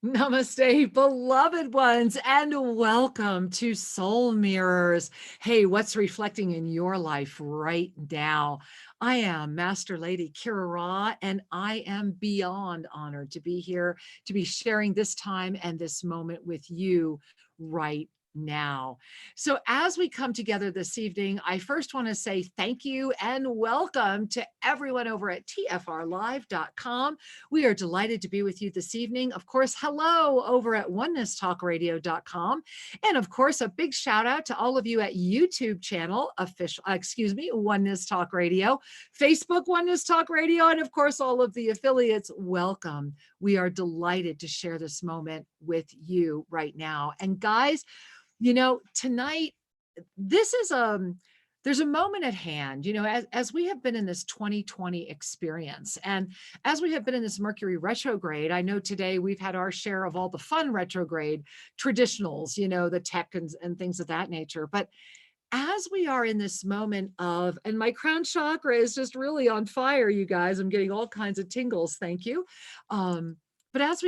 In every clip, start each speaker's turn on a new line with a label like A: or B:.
A: Namaste, beloved ones, and welcome to Soul Mirrors. Hey, what's reflecting in your life right now? I am Master Lady Kira Raa, and I am beyond honored to be here, to be sharing this time and this moment with you right now. So as we come together this evening, I first want to say thank you and welcome to everyone over at tfrlive.com. We are delighted to be with you this evening. Of course, hello over at onenesstalkradio.com. And of course, a big shout out to all of you at YouTube channel, Oneness Talk Radio, Facebook Oneness Talk Radio, and of course, all of the affiliates. Welcome. We are delighted to share this moment with you right now. And guys, tonight, this is there's a moment at hand, as we have been in this 2020 experience, and as we have been in this Mercury retrograde. I know today we've had our share of all the fun retrograde traditionals, the tech and things of that nature. But as we are in this moment of, and my crown chakra is just really on fire, you guys, I'm getting all kinds of tingles. Thank you. But as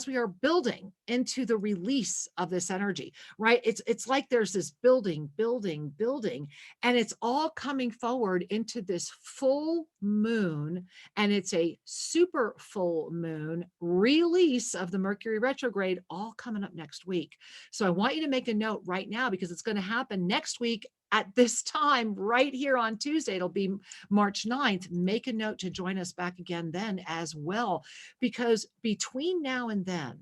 A: we are building into the release of this energy, right? It's like there's this building, and it's all coming forward into this full moon, and it's a super full moon release of the Mercury retrograde, all coming up next week. So I want you to make a note right now, because it's going to happen next week at this time right here on Tuesday. It'll be March 9th. Make a note to join us back again then as well, because between now and then,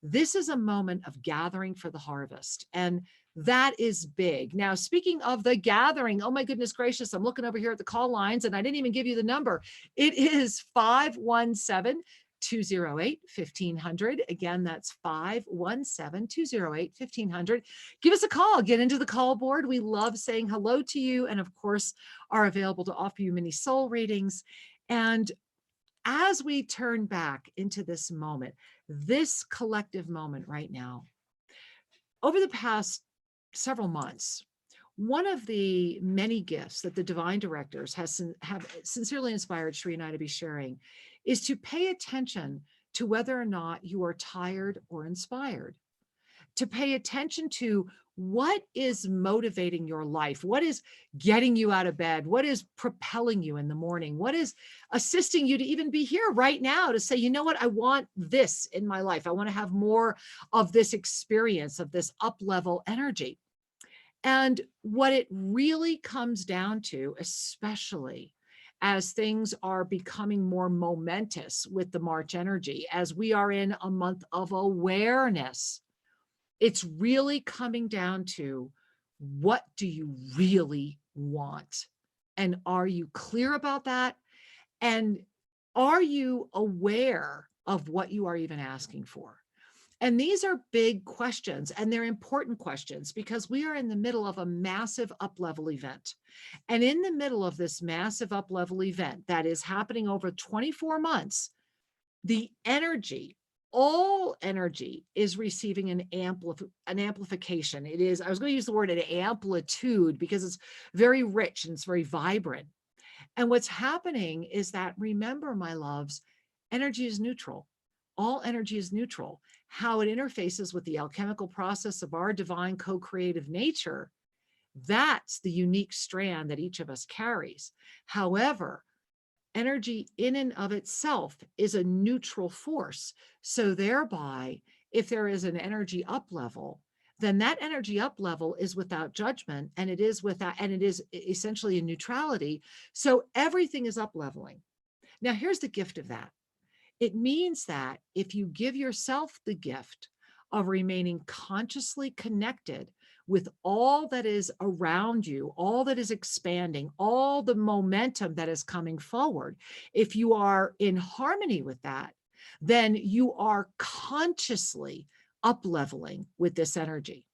A: this is a moment of gathering for the harvest. And that is big. Now, speaking of the gathering, oh my goodness gracious, I'm looking over here at the call lines and I didn't even give you the number. It is 517-208-1500. Again, that's 517-208-1500. Give us a call, get into the call board. We love saying hello to you, and of course are available to offer you mini soul readings. And as we turn back into this moment, this collective moment right now, over the past several months, one of the many gifts that the divine directors have sincerely inspired Sri and I to be sharing is to pay attention to whether or not you are tired or inspired, to pay attention to what is motivating your life, what is getting you out of bed, what is propelling you in the morning, what is assisting you to even be here right now to say, you know what, I want this in my life. I want to have more of this experience, of this up-level energy. And what it really comes down to, especially as things are becoming more momentous with the March energy, as we are in a month of awareness, it's really coming down to, what do you really want? And are you clear about that? And are you aware of what you are even asking for? And these are big questions, and they're important questions, because we are in the middle of a massive up-level event. And in the middle of this massive up-level event that is happening over 24 months, the energy, all energy, is receiving an amplification. It is, I was going to use the word an amplitude, because it's very rich and it's very vibrant. And what's happening is that, remember, my loves, energy is neutral. All energy is neutral. How it interfaces with the alchemical process of our divine co-creative nature, that's the unique strand that each of us carries. However, energy in and of itself is a neutral force. So thereby, if there is an energy up level, then that energy up level is without judgment, and it is essentially a neutrality. So everything is up leveling. Now, here's the gift of that. It means that if you give yourself the gift of remaining consciously connected with all that is around you, all that is expanding, all the momentum that is coming forward, if you are in harmony with that, then you are consciously up-leveling with this energy.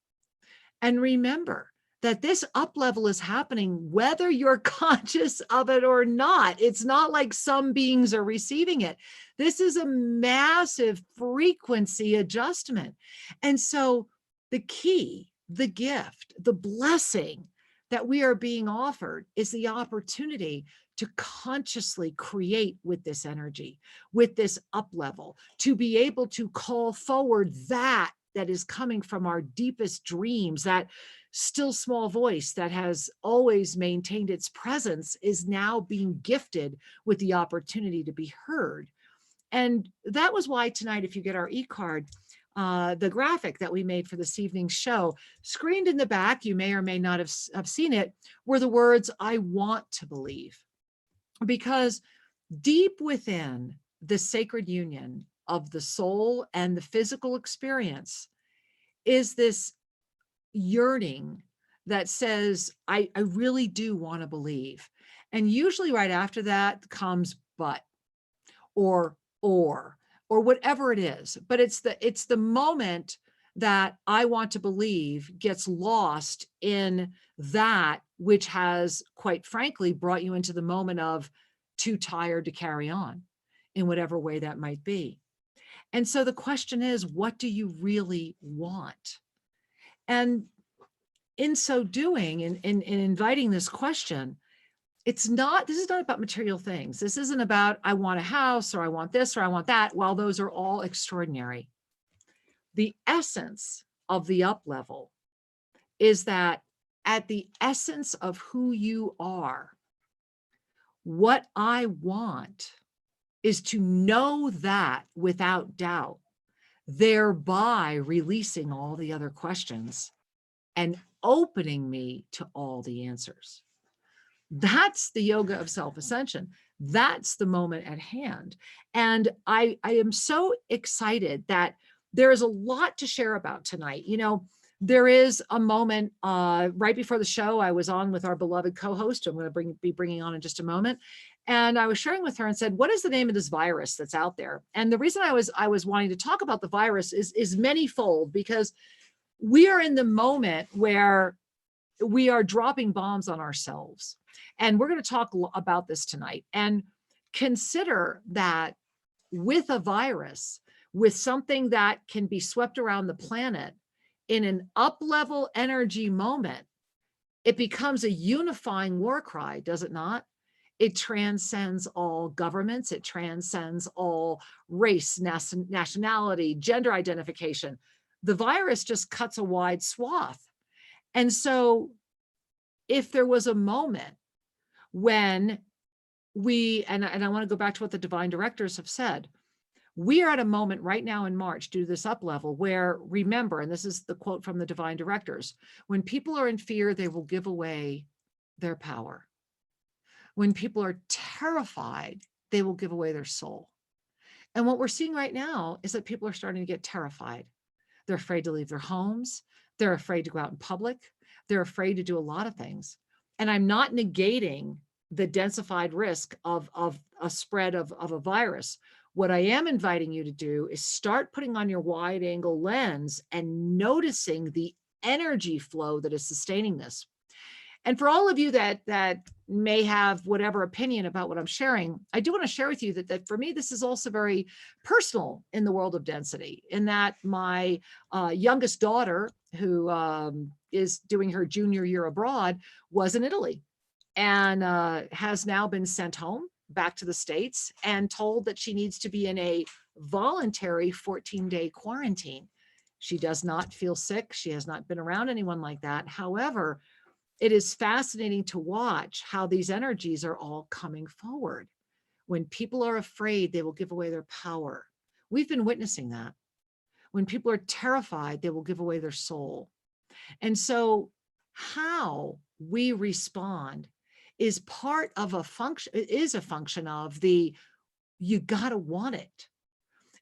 A: And remember that this up level is happening whether you're conscious of it or not. It's not like some beings are receiving it. This is a massive frequency adjustment. And so the key, the gift, the blessing that we are being offered is the opportunity to consciously create with this energy, with this up level, to be able to call forward that is coming from our deepest dreams, that still small voice that has always maintained its presence is now being gifted with the opportunity to be heard. And that was why tonight, if you get our e-card, the graphic that we made for this evening's show, screened in the back, you may or may not have seen it, were the words, "I want to believe." Because deep within the sacred union of the soul and the physical experience is this yearning that says, I really do want to believe. And usually right after that comes but, or whatever it is. But it's the moment that I want to believe gets lost in that which has, quite frankly, brought you into the moment of too tired to carry on in whatever way that might be. And so the question is, what do you really want? And in so doing, in inviting this question, this is not about material things. This isn't about, I want a house, or I want this, or I want that. While those are all extraordinary, the essence of the up level is that at the essence of who you are, what I want is to know that without doubt, thereby releasing all the other questions and opening me to all the answers. That's the yoga of self-ascension. That's the moment at hand. And I am so excited that there is a lot to share about tonight. You know, there is a moment right before the show, I was on with our beloved co-host, who I'm going to be bringing on in just a moment. And I was sharing with her and said, what is the name of this virus that's out there? And the reason I was wanting to talk about the virus is manyfold, because we are in the moment where we are dropping bombs on ourselves. And we're going to talk about this tonight. And consider that with a virus, with something that can be swept around the planet in an up-level energy moment, it becomes a unifying war cry, does it not? It transcends all governments. It transcends all race, nationality, gender identification. The virus just cuts a wide swath. And so if there was a moment when and I want to go back to what the divine directors have said, we are at a moment right now in March, due to this up level, where, remember, and this is the quote from the divine directors, when people are in fear, they will give away their power. When people are terrified, they will give away their soul. And what we're seeing right now is that people are starting to get terrified. They're afraid to leave their homes. They're afraid to go out in public. They're afraid to do a lot of things. And I'm not negating the densified risk of a spread of a virus. What I am inviting you to do is start putting on your wide angle lens and noticing the energy flow that is sustaining this. And for all of you that may have whatever opinion about what I'm sharing, I do want to share with you that for me, this is also very personal in the world of density, in that my youngest daughter, who is doing her junior year abroad, was in Italy, and has now been sent home back to the States and told that she needs to be in a voluntary 14-day quarantine. She does not feel sick. She has not been around anyone like that. However, it is fascinating to watch how these energies are all coming forward. When people are afraid, they will give away their power. We've been witnessing that. When people are terrified, they will give away their soul. And so how we respond is part of a function of you gotta want it.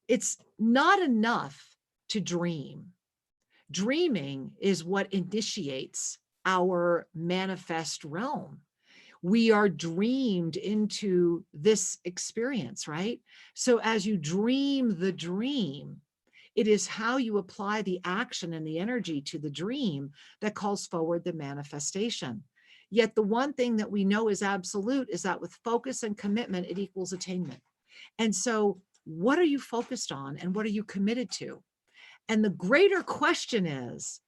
A: It's not enough to dream. Dreaming is what initiates our manifest realm. We are dreamed into this experience, right? So as you dream the dream, it is how you apply the action and the energy to the dream that calls forward the manifestation. Yet the one thing that we know is absolute is that with focus and commitment, it equals attainment. And so what are you focused on and what are you committed to? And the greater question is,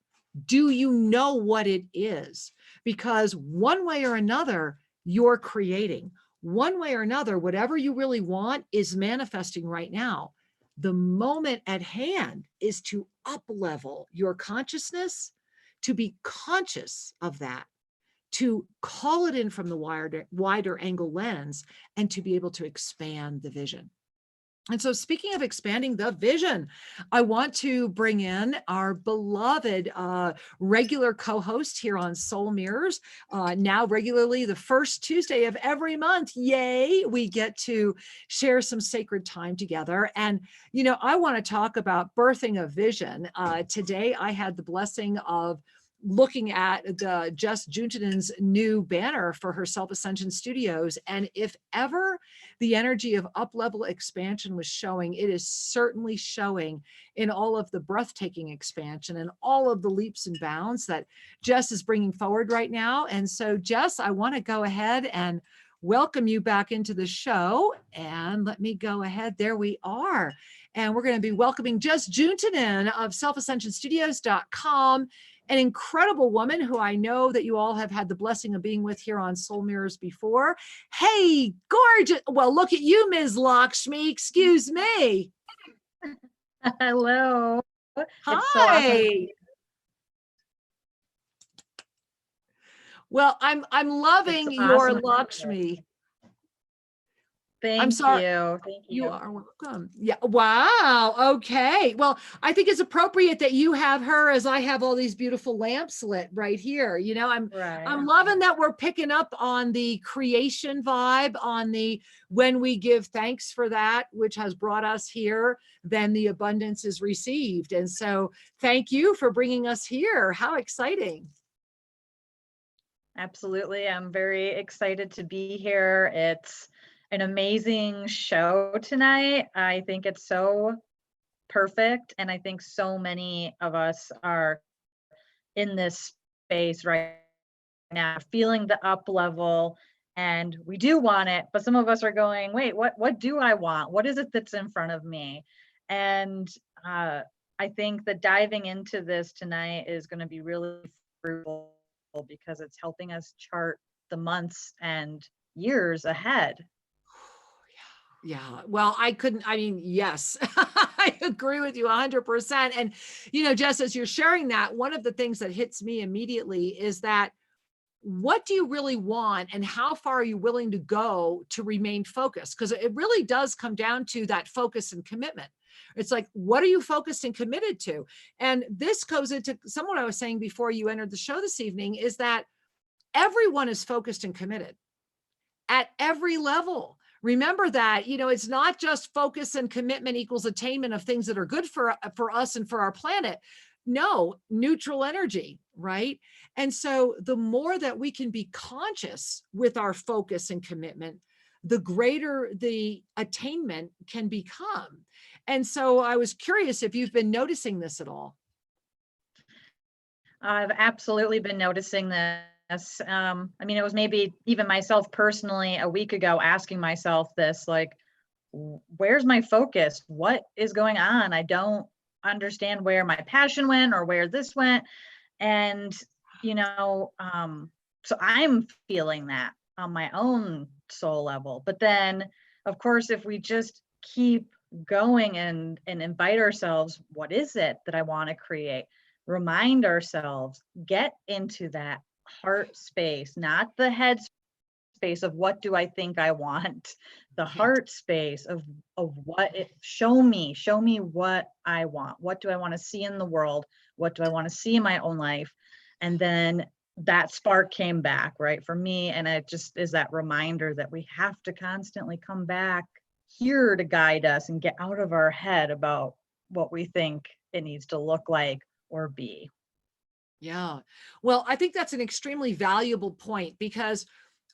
A: do you know what it is? Because one way or another, you're creating. one way or another, whatever you really want is manifesting right now. The moment at hand is to up level your consciousness, to be conscious of that, to call it in from the wider angle lens, and to be able to expand the vision. And so, speaking of expanding the vision, I want to bring in our beloved regular co-host here on Soul Mirrors, now regularly the first Tuesday of every month. Yay, we get to share some sacred time together. And, I want to talk about birthing a vision. Today, I had the blessing of looking at the Jess Juntunen's new banner for her Self-Ascension Studios. And if ever the energy of up-level expansion was showing, it is certainly showing in all of the breathtaking expansion and all of the leaps and bounds that Jess is bringing forward right now. And so, Jess, I want to go ahead and welcome you back into the show. And let me go ahead. There we are. And we're going to be welcoming Jess Juntunen of selfascensionstudios.com, an incredible woman who I know that you all have had the blessing of being with here on Soul Mirrors before. Hey, gorgeous. Well, look at you, Ms. Lakshmi. Excuse me.
B: Hello.
A: Hi.
B: It's so awesome.
A: Well, I'm loving your
B: awesome.
A: Lakshmi.
B: I'm
A: sorry.
B: Thank you.
A: You are welcome. Yeah. Wow. Okay. Well, I think it's appropriate that you have her as I have all these beautiful lamps lit right here. I'm loving that we're picking up on the creation vibe, on the when we give thanks for that, which has brought us here, then the abundance is received. And so thank you for bringing us here. How exciting.
B: Absolutely. I'm very excited to be here. It's an amazing show tonight. I think it's so perfect. And I think so many of us are in this space right now, feeling the up level, and we do want it, but some of us are going, wait, what do I want? What is it that's in front of me? And I think that diving into this tonight is going to be really fruitful because it's helping us chart the months and years ahead.
A: Yeah. Well, yes, I agree with you 100%. And, Jess, as you're sharing that, one of the things that hits me immediately is that what do you really want and how far are you willing to go to remain focused? Because it really does come down to that focus and commitment. It's like, what are you focused and committed to? And this goes into somewhat I was saying before you entered the show this evening, is that everyone is focused and committed at every level. Remember that, it's not just focus and commitment equals attainment of things that are good for us and for our planet. No, neutral energy, right? And so the more that we can be conscious with our focus and commitment, the greater the attainment can become. And so I was curious if you've been noticing this at all.
B: I've absolutely been noticing this. It was maybe even myself personally a week ago asking myself this, like, where's my focus? What is going on? I don't understand where my passion went or where this went. And, so I'm feeling that on my own soul level. But then, of course, if we just keep going and invite ourselves, what is it that I want to create? Remind ourselves, get into that heart space, not the head space of what do I think I want, the heart space of what it, show me what I want. What do I want to see in the world? What do I want to see in my own life? And then that spark came back, right, for me. And it just is that reminder that we have to constantly come back here to guide us and get out of our head about what we think it needs to look like or be.
A: Yeah. Well, I think that's an extremely valuable point because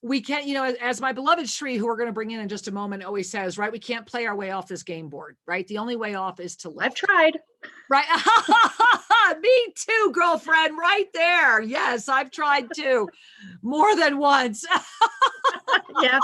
A: we can't, as my beloved Shri, who we're going to bring in just a moment, always says, right, we can't play our way off this game board, right? The only way off is to lift.
B: I've tried.
A: Right. Me too, girlfriend, right there. Yes, I've tried too. More than once.
B: Yeah.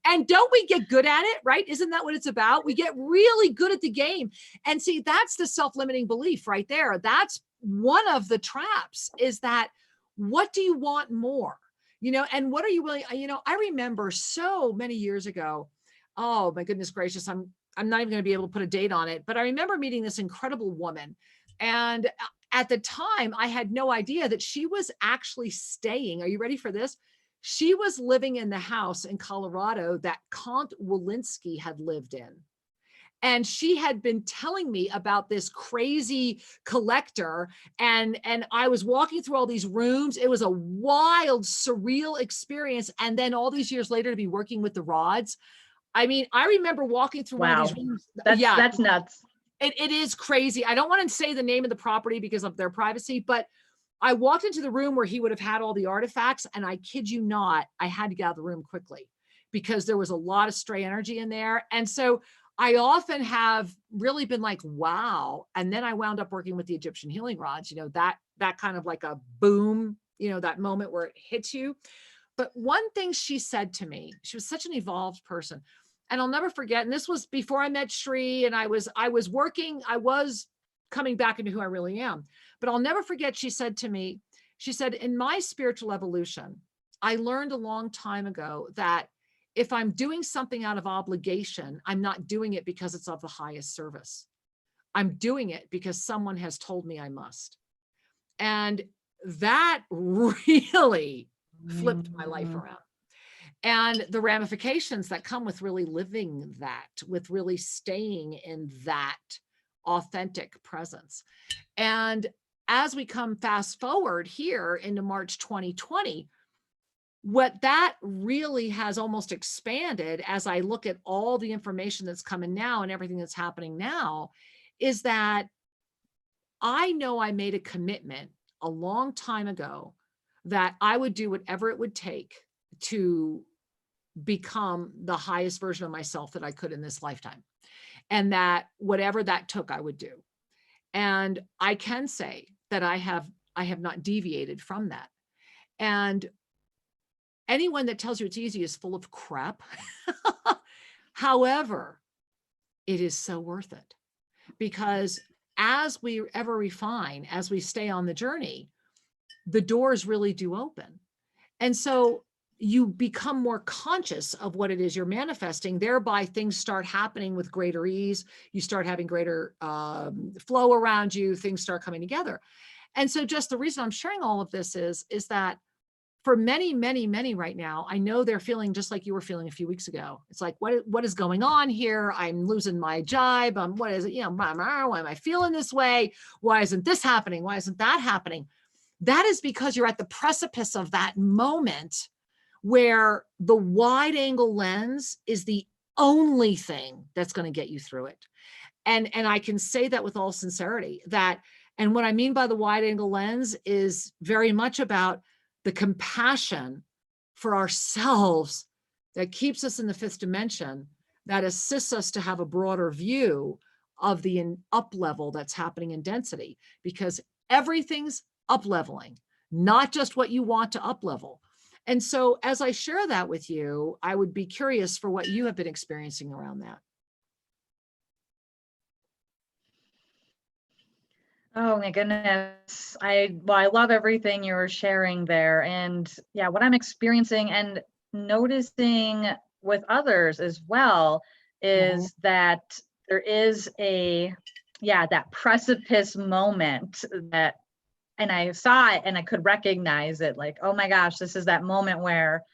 A: And don't we get good at it, right? Isn't that what it's about? We get really good at the game. And see, that's the self-limiting belief right there. That's one of the traps, is that what do you want more? And what are you willing, I remember so many years ago, oh my goodness gracious, I'm not even going to be able to put a date on it, but I remember meeting this incredible woman. And at the time, I had no idea that she was actually staying. Are you ready for this? She was living in the house in Colorado that Count Walensky had lived in. And she had been telling me about this crazy collector, and I was walking through all these rooms. It was a wild, surreal experience. And then all these years later to be working with the rods. I mean, I remember walking through one of these
B: Wow.
A: rooms.
B: That's
A: Yeah,
B: that's nuts.
A: it is crazy. I don't want to say the name of the property because of their privacy, but I walked into the room where he would have had all the artifacts, and I kid you not, I had to get out of the room quickly because there was a lot of stray energy in there. And so I often have really been like, wow. And then I wound up working with the Egyptian healing rods, that kind of like a boom, that moment where it hits you. But one thing she said to me, she was such an evolved person, and I'll never forget. And this was before I met Shri, and I was coming back into who I really am. But I'll never forget, she said to me, she said, in my spiritual evolution, I learned a long time ago that if I'm doing something out of obligation, I'm not doing it because it's of the highest service. I'm doing it because someone has told me I must. And that really flipped my life around. And the ramifications that come with really living that, with really staying in that authentic presence. And as we come fast forward here into March 2020, what that really has almost expanded as I look at all the information that's coming now and everything that's happening now is that I know I made a commitment a long time ago that I would do whatever it would take to become the highest version of myself that I could in this lifetime. And that whatever that took, I would do. And I can say that I have not deviated from that. And anyone that tells you it's easy is full of crap. However, it is so worth it, because as we ever refine, as we stay on the journey, the doors really do open. And so you become more conscious of what it is you're manifesting. Thereby, things start happening with greater ease. You start having greater flow around you. Things start coming together. And so just the reason I'm sharing all of this is that for many, many, many right now, I know they're feeling just like you were feeling a few weeks ago. It's like, what is going on here? I'm losing my jibe. What is it? Why am I feeling this way? Why isn't this happening? Why isn't that happening? That is because you're at the precipice of that moment where the wide angle lens is the only thing that's going to get you through it. And I can say that with all sincerity, and what I mean by the wide angle lens is very much about the compassion for ourselves that keeps us in the fifth dimension, that assists us to have a broader view of the up level that's happening in density, because everything's up leveling, not just what you want to up level. And so as I share that with you, I would be curious for what you have been experiencing around that.
B: Oh my goodness. I love everything you were sharing there. And yeah, what I'm experiencing and noticing with others as well is that there is that precipice moment that, and I saw it and I could recognize it, like, oh my gosh, this is that moment where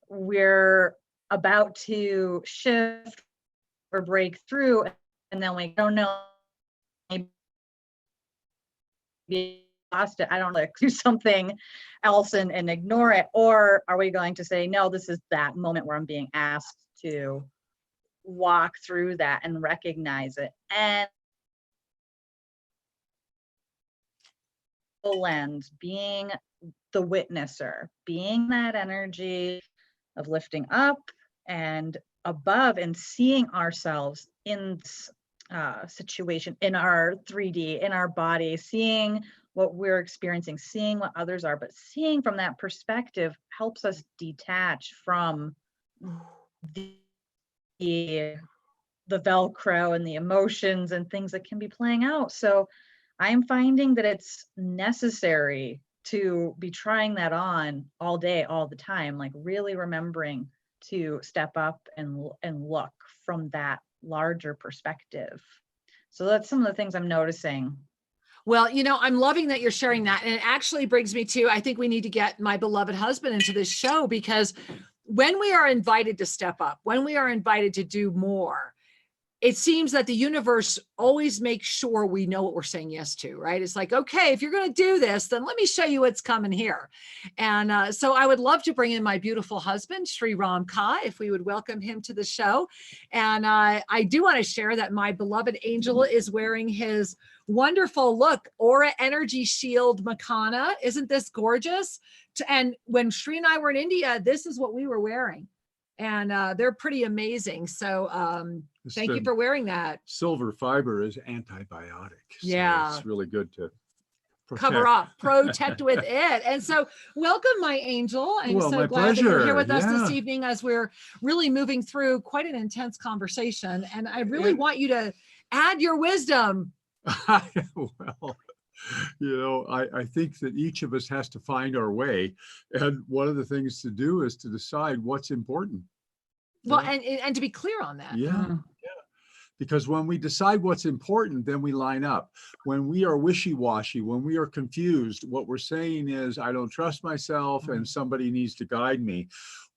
B: we're about to shift or break through, and then we don't know, lost it, I don't know, do something else and ignore it? Or are we going to say, no, this is that moment where I'm being asked to walk through that and recognize it? And the lens, being the witnesser, being that energy of lifting up and above and seeing ourselves in this situation, in our 3D, in our body, seeing what we're experiencing, seeing what others are, but seeing from that perspective helps us detach from the Velcro and the emotions and things that can be playing out. So I'm finding that it's necessary to be trying that on all day, all the time, like really remembering to step up and look from that larger perspective. So that's some of the things I'm noticing.
A: Well, I'm loving that you're sharing that. And it actually brings me to, I think we need to get my beloved husband into this show, because when we are invited to step up, when we are invited to do more, it seems that the universe always makes sure we know what we're saying yes to, right? It's like, okay, if you're going to do this, then let me show you what's coming here. And so I would love to bring in my beautiful husband, Sri Ram Ka, if we would welcome him to the show. And I do want to share that my beloved angel is wearing his wonderful, look, Aura Energy Shield Makana. Isn't this gorgeous? And when Sri and I were in India, this is what we were wearing. And they're pretty amazing. So thank you for wearing that.
C: Silver fiber is antibiotic.
A: Yeah.
C: So it's really good to
A: cover up, protect with it. And so welcome, my angel. I'm so glad that you're here with us this evening as we're really moving through quite an intense conversation. And I really want you to add your wisdom.
C: Well, I think that each of us has to find our way. And one of the things to do is to decide what's important.
A: Well, and to be clear on that.
C: Yeah. Because when we decide what's important, then we line up. When we are wishy-washy, when we are confused, what we're saying is, I don't trust myself and somebody needs to guide me.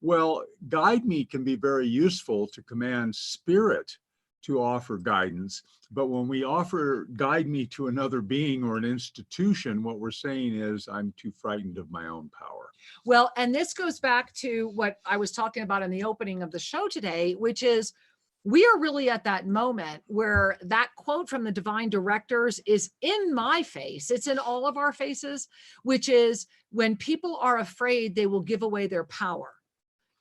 C: Well, guide me can be very useful to command spirit to offer guidance. But when we offer guide me to another being or an institution, what we're saying is, I'm too frightened of my own power.
A: Well, and this goes back to what I was talking about in the opening of the show today, which is we are really at that moment where that quote from the divine directors is in my face. It's in all of our faces, which is when people are afraid, they will give away their power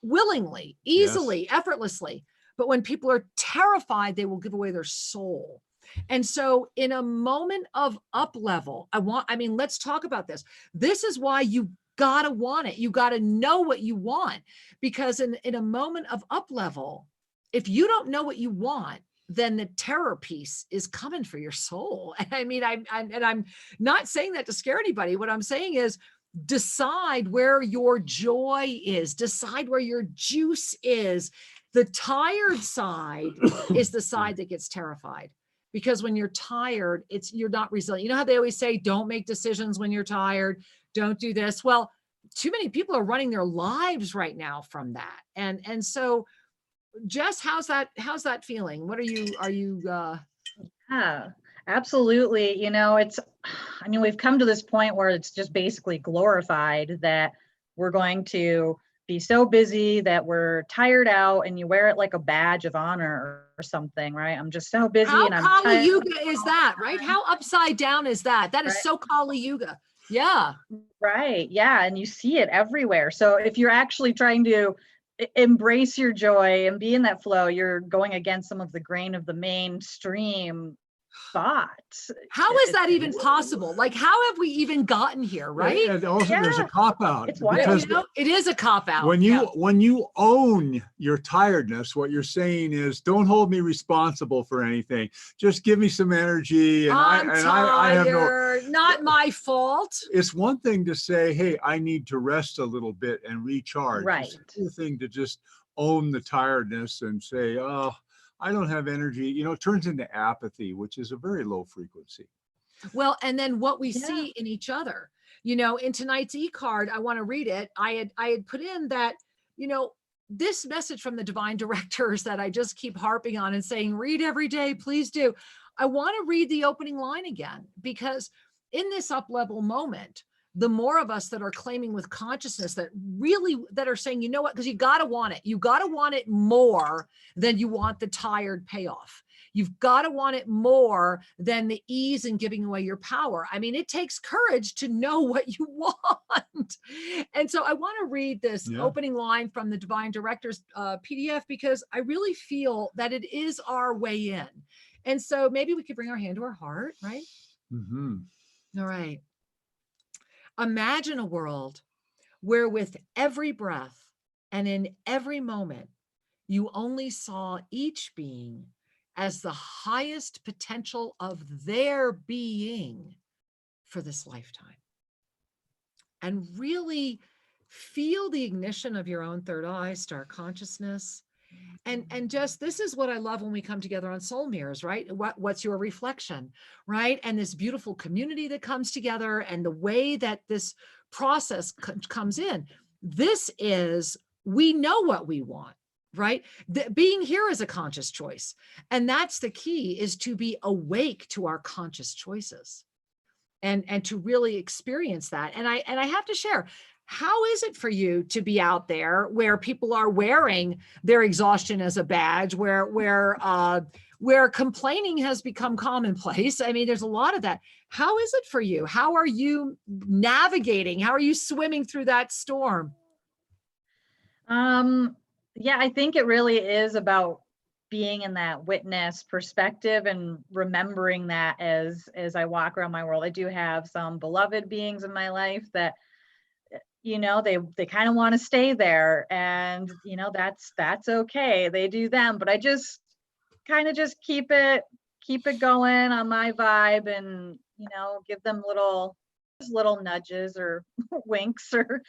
A: willingly, easily, effortlessly. But when people are terrified, they will give away their soul. And so in a moment of up level, let's talk about this. This is why you gotta want it. You gotta know what you want, because in a moment of up level, if you don't know what you want, then the terror piece is coming for your soul. And I'm not saying that to scare anybody. What I'm saying is decide where your joy is, decide where your juice is. The tired side is the side that gets terrified, because when you're tired, you're not resilient. You know how they always say, don't make decisions when you're tired, don't do this. Well, too many people are running their lives right now from that. And so Jess, how's that feeling? What are you
B: Yeah, absolutely. We've come to this point where it's just basically glorified that we're going to be so busy that we're tired out, and you wear it like a badge of honor or something, right? I'm just so busy.
A: How
B: and I'm
A: Kali
B: tired.
A: Yuga is that, right? How upside down is that? That is so Kali Yuga. Yeah.
B: Right. Yeah. And you see it everywhere. So if you're actually trying to embrace your joy and be in that flow, you're going against some of the grain of the mainstream thoughts.
A: How is that even possible? Like, how have we even gotten here, right?
C: And also there's a cop-out.
B: It's wild.
A: It is a cop-out.
C: When you own your tiredness, what you're saying is, don't hold me responsible for anything. Just give me some energy. And I have
A: not my fault.
C: It's one thing to say, hey, I need to rest a little bit and recharge.
B: Right.
C: It's another thing to just own the tiredness and say, oh, I don't have energy. It turns into apathy, which is a very low frequency.
A: Well, and then what we see in each other, in tonight's e-card, I want to read it. I had put in that, this message from the divine directors that I just keep harping on and saying, read every day, please do. I want to read the opening line again, because in this up level moment, the more of us that are claiming with consciousness that are saying, you know what, because you got to want it. You got to want it more than you want the tired payoff. You've got to want it more than the ease in giving away your power. It takes courage to know what you want. And so I want to read this opening line from the Divine Directors PDF, because I really feel that it is our way in. And so maybe we could bring our hand to our heart, right?
C: Mm-hmm.
A: All right. Imagine a world where with every breath and in every moment, you only saw each being as the highest potential of their being for this lifetime. and really feel the ignition of your own third eye, star consciousness. And just, this is what I love when we come together on Soul Mirrors, right? What's your reflection, right? And this beautiful community that comes together, and the way that this process comes in. This is, we know what we want, right? Being here is a conscious choice. And that's the key, is to be awake to our conscious choices, and to really experience that. And I have to share, how is it for you to be out there where people are wearing their exhaustion as a badge, where complaining has become commonplace? I mean, there's a lot of that. How is it for you? How are you navigating? How are you swimming through that storm?
B: Yeah, I think it really is about being in that witness perspective and remembering that as I walk around my world. I do have some beloved beings in my life that, they kind of want to stay there, and that's okay. They do them, but I just kind of just keep it going on my vibe, and give them little nudges or winks or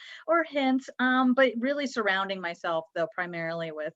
B: hints, but really surrounding myself though primarily with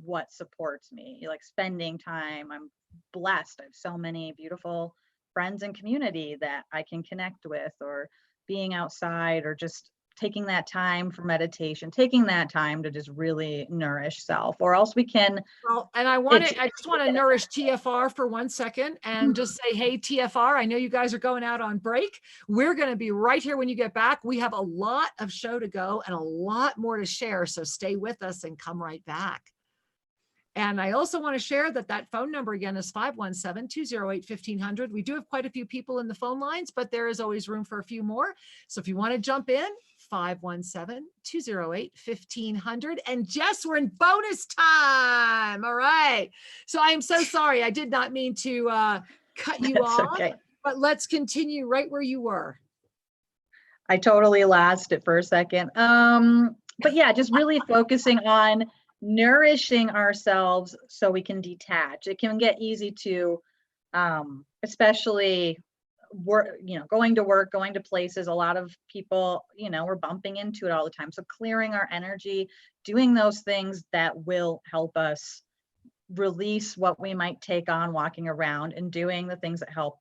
B: what supports me, like spending time. I'm blessed, I have so many beautiful friends and community that I can connect with, or being outside, or just taking that time for meditation, taking that time to just really nourish self, or else we can.
A: Well, and I just want to nourish TFR for 1 second and just say, hey, TFR, I know you guys are going out on break. We're going to be right here when you get back. We have a lot of show to go and a lot more to share. So stay with us and come right back. And I also want to share that phone number again is 517-208-1500. We do have quite a few people in the phone lines, but there is always room for a few more. So if you want to jump in, 517-208-1500. And Jess, we're in bonus time. All right. So I am so sorry. I did not mean to cut you
B: That's
A: off,
B: okay.
A: but let's continue right where you were.
B: I totally lost it for a second. But yeah, just really focusing on nourishing ourselves so we can detach. It can get easy to, especially work, going to work, going to places. A lot of people, we're bumping into it all the time. So clearing our energy, doing those things that will help us release what we might take on walking around, and doing the things that help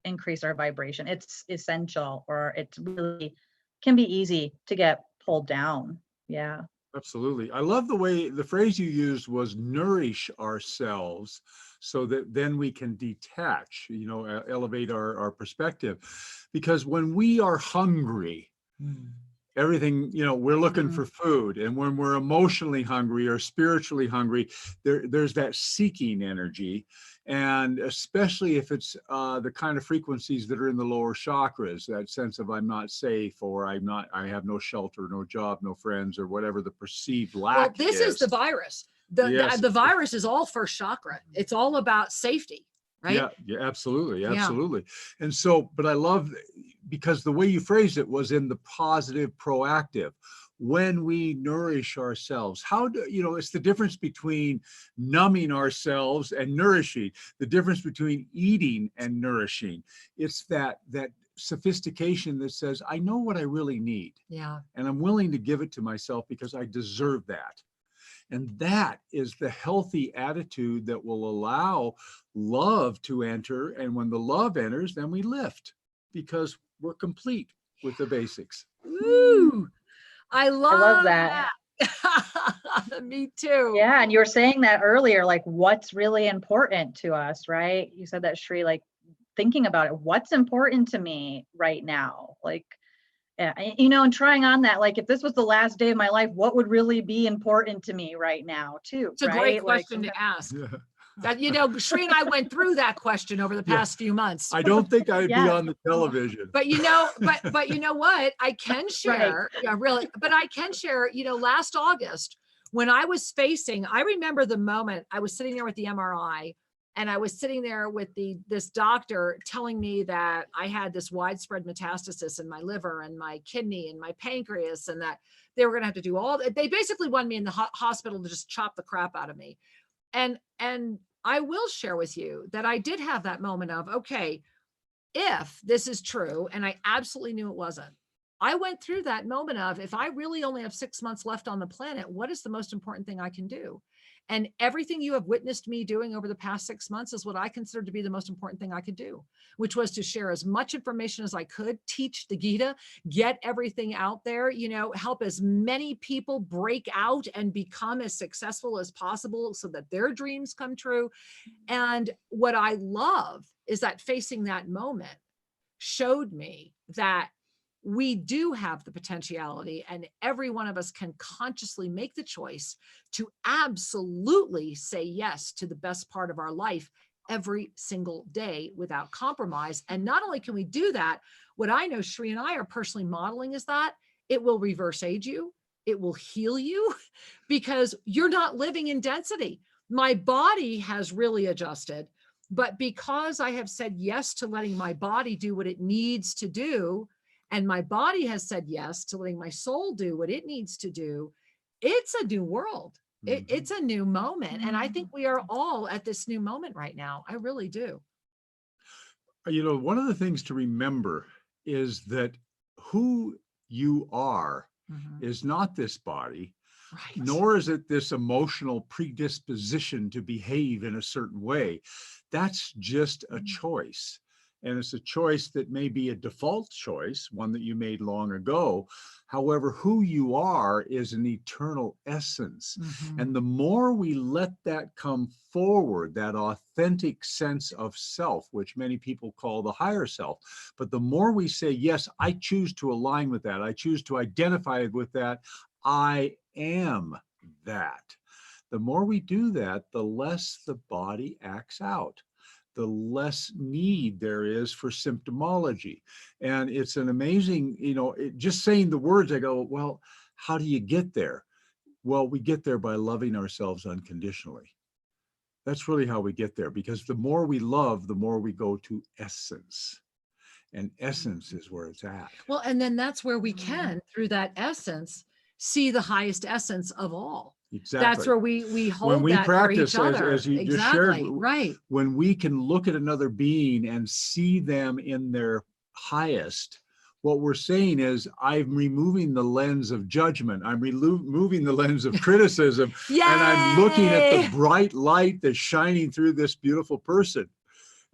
B: increase our vibration. It's essential, or it's really can be easy to get pulled down. Yeah.
C: Absolutely. I love the phrase you used was nourish ourselves, so that then we can detach, elevate our perspective. Because when we are hungry, everything, we're looking for food. And when we're emotionally hungry or spiritually hungry, there's that seeking energy. And especially if it's the kind of frequencies that are in the lower chakras, that sense of I'm not safe, or I have no shelter, no job, no friends, or whatever the perceived lack
A: Well, this is the
C: is.
A: virus.
C: Yes.
A: The virus is all first chakra. It's all about safety, right?
C: Yeah, absolutely.
A: Yeah.
C: Absolutely. And so, but I love, because the way you phrased it was in the positive, proactive. When we nourish ourselves, it's the difference between numbing ourselves and nourishing, the difference between eating and nourishing. It's that sophistication that says, I know what I really need.
A: Yeah.
C: And I'm willing to give it to myself because I deserve that. And that is the healthy attitude that will allow love to enter. And when the love enters, then we lift, because we're complete with the basics.
A: Ooh, I love
B: that.
A: Me too.
B: Yeah. And you were saying that earlier, like what's really important to us, right? You said that, Shri, like thinking about it, what's important to me right now? Like, yeah, and trying on that, like if this was the last day of my life, what would really be important to me right now too?
A: It's a great question to ask. That, Shri and I went through that question over the past few months.
C: I don't think I'd be on the television.
A: But you know what? I can share,
B: Right.
A: yeah, really, but I can share, last August when I remember the moment I was sitting there with the MRI, and I was sitting there with this doctor telling me that I had this widespread metastasis in my liver and my kidney and my pancreas, and that they were going to have to do they basically wanted me in the hospital to just chop the crap out of me. And I will share with you that I did have that moment of, okay, if this is true, and I absolutely knew it wasn't, I went through that moment of, if I really only have 6 months left on the planet, what is the most important thing I can do? And everything you have witnessed me doing over the past 6 months is what I consider to be the most important thing I could do, which was to share as much information as I could, teach the Gita, get everything out there, help as many people break out and become as successful as possible so that their dreams come true. And what I love is that facing that moment showed me that we do have the potentiality, and every one of us can consciously make the choice to absolutely say yes to the best part of our life every single day without compromise. And not only can we do that, what I know Shri and I are personally modeling is that it will reverse age you, it will heal you, because you're not living in density. My body has really adjusted, but because I have said yes to letting my body do what it needs to do, and my body has said yes to letting my soul do what it needs to do, it's a new world. It's a new moment. And I think we are all at this new moment right now. I really do.
C: One of the things to remember is that who you are is not this body,
A: Right.
C: nor is it this emotional predisposition to behave in a certain way. That's just a choice. And it's a choice that may be a default choice, one that you made long ago. However, who you are is an eternal essence. And the more we let that come forward, that authentic sense of self, which many people call the higher self, but the more we say, yes, I choose to align with that, I choose to identify with that, I am that. The more we do that, the less the body acts out, the less need there is for symptomology. And it's an amazing, just saying the words, I go, well, how do you get there? Well, we get there by loving ourselves unconditionally. That's really how we get there, because the more we love, the more we go to essence. And essence is where it's at.
A: Well, and then that's where we can, through that essence, see the highest essence of all.
C: Exactly.
A: That's where we hold
C: when we
A: that
C: practice,
A: for each other.
C: as you just
A: Exactly.
C: shared,
A: Right.
C: when we can look at another being and see them in their highest, what we're saying is, I'm removing the lens of judgment, I'm removing the lens of criticism, and I'm looking at the bright light that's shining through this beautiful person.